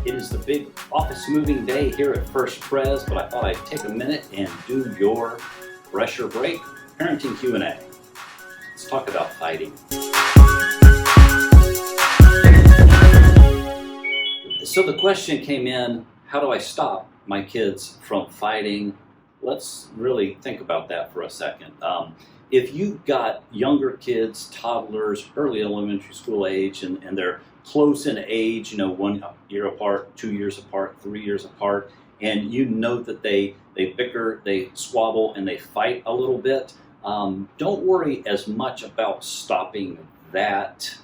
It is the big office moving day here at First Pres, but I thought I'd take a minute and do your pressure break parenting Q&A. Let's talk about fighting. So the question came in, how do I stop my kids from fighting? Let's really think about that for a second. If you've got younger kids, toddlers, early elementary school age, and they're close in age, 1 year apart, 2 years apart, 3 years apart, and you know that they bicker, they squabble, and they fight a little bit, don't worry as much about stopping that.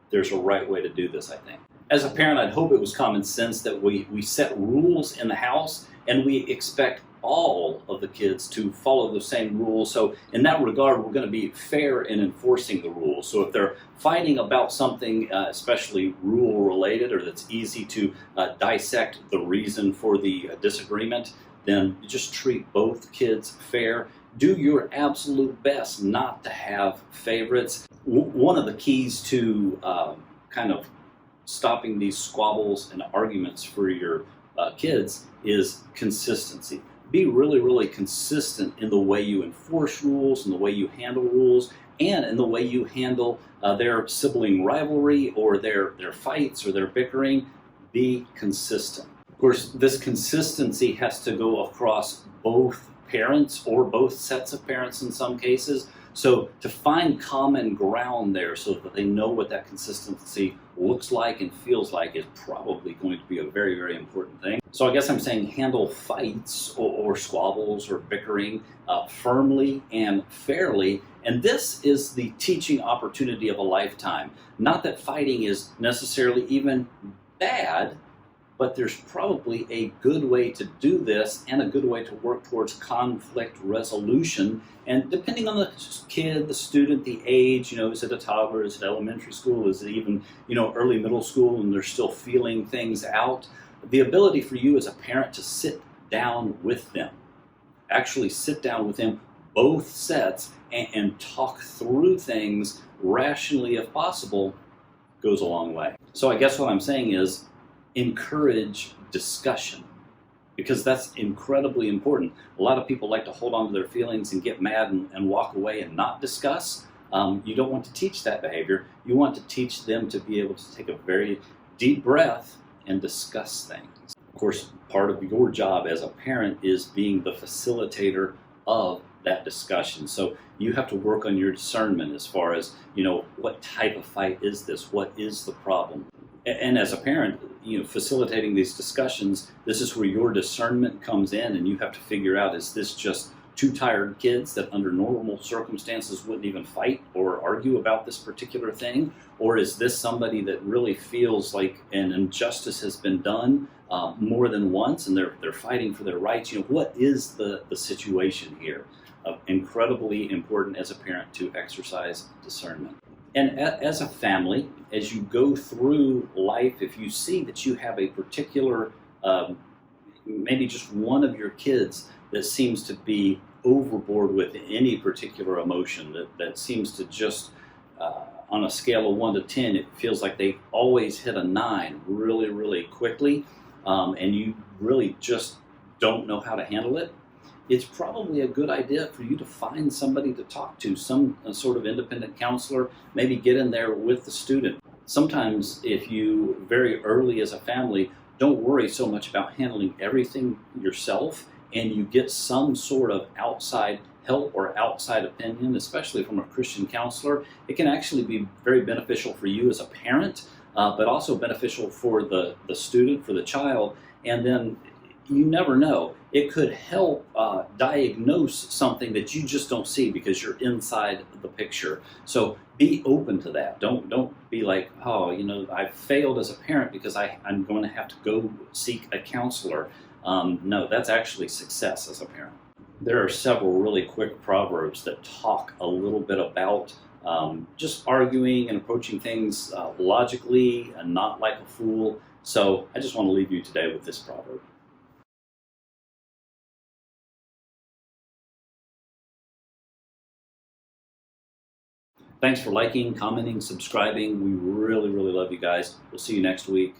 There's a right way to do this, I think. As a parent, I'd hope it was common sense that we set rules in the house and we expect all of the kids to follow the same rules. So in that regard, we're going to be fair in enforcing the rules. So if they're fighting about something, especially rule related, or that's easy to dissect the reason for the disagreement, then just treat both kids fair. Do your absolute best not to have favorites. One of the keys to kind of stopping these squabbles and arguments for your kids is consistency. Be really, really consistent in the way you enforce rules, in the way you handle rules, and in the way you handle their sibling rivalry or their fights or their bickering. Be consistent. Of course, this consistency has to go across both parents or both sets of parents in some cases. So to find common ground there so that they know what that consistency looks like and feels like is probably going to be a very, very important thing. So I guess I'm saying handle fights or squabbles or bickering firmly and fairly. And this is the teaching opportunity of a lifetime. Not that fighting is necessarily even bad, but there's probably a good way to do this and a good way to work towards conflict resolution. And depending on the kid, the student, the age, is it a toddler, is it elementary school, is it even, early middle school and they're still feeling things out, the ability for you as a parent to sit down with them, actually sit down with them, both sets, and talk through things rationally if possible, goes a long way. So I guess what I'm saying is, encourage discussion, because that's incredibly important. A lot of people like to hold on to their feelings and get mad and walk away and not discuss. You don't want to teach that behavior. You want to teach them to be able to take a very deep breath and discuss things. Of course, part of your job as a parent is being the facilitator of that discussion. So you have to work on your discernment as far as, what type of fight is this? What is the problem? And as a parent, facilitating these discussions, this is where your discernment comes in, and you have to figure out, is this just two tired kids that under normal circumstances wouldn't even fight or argue about this particular thing? Or is this somebody that really feels like an injustice has been done more than once and they're fighting for their rights? What is the situation here? Incredibly important as a parent to exercise discernment. And as a family, as you go through life, if you see that you have a particular, maybe just one of your kids that seems to be overboard with any particular emotion, that seems to just, on a scale of 1 to 10, it feels like they always hit a 9 really, really quickly, and you really just don't know how to handle it, it's probably a good idea for you to find somebody to talk to, some sort of independent counselor, maybe get in there with the student. Sometimes if you, very early as a family, don't worry so much about handling everything yourself, and you get some sort of outside help or outside opinion, especially from a Christian counselor, it can actually be very beneficial for you as a parent, but also beneficial for the student, for the child, and then you never know. It could help diagnose something that you just don't see because you're inside the picture. So be open to that. Don't be like, I failed as a parent because I'm going to have to go seek a counselor. No, that's actually success as a parent. There are several really quick proverbs that talk a little bit about just arguing and approaching things logically and not like a fool. So I just want to leave you today with this proverb. Thanks for liking, commenting, subscribing. We really, really love you guys. We'll see you next week.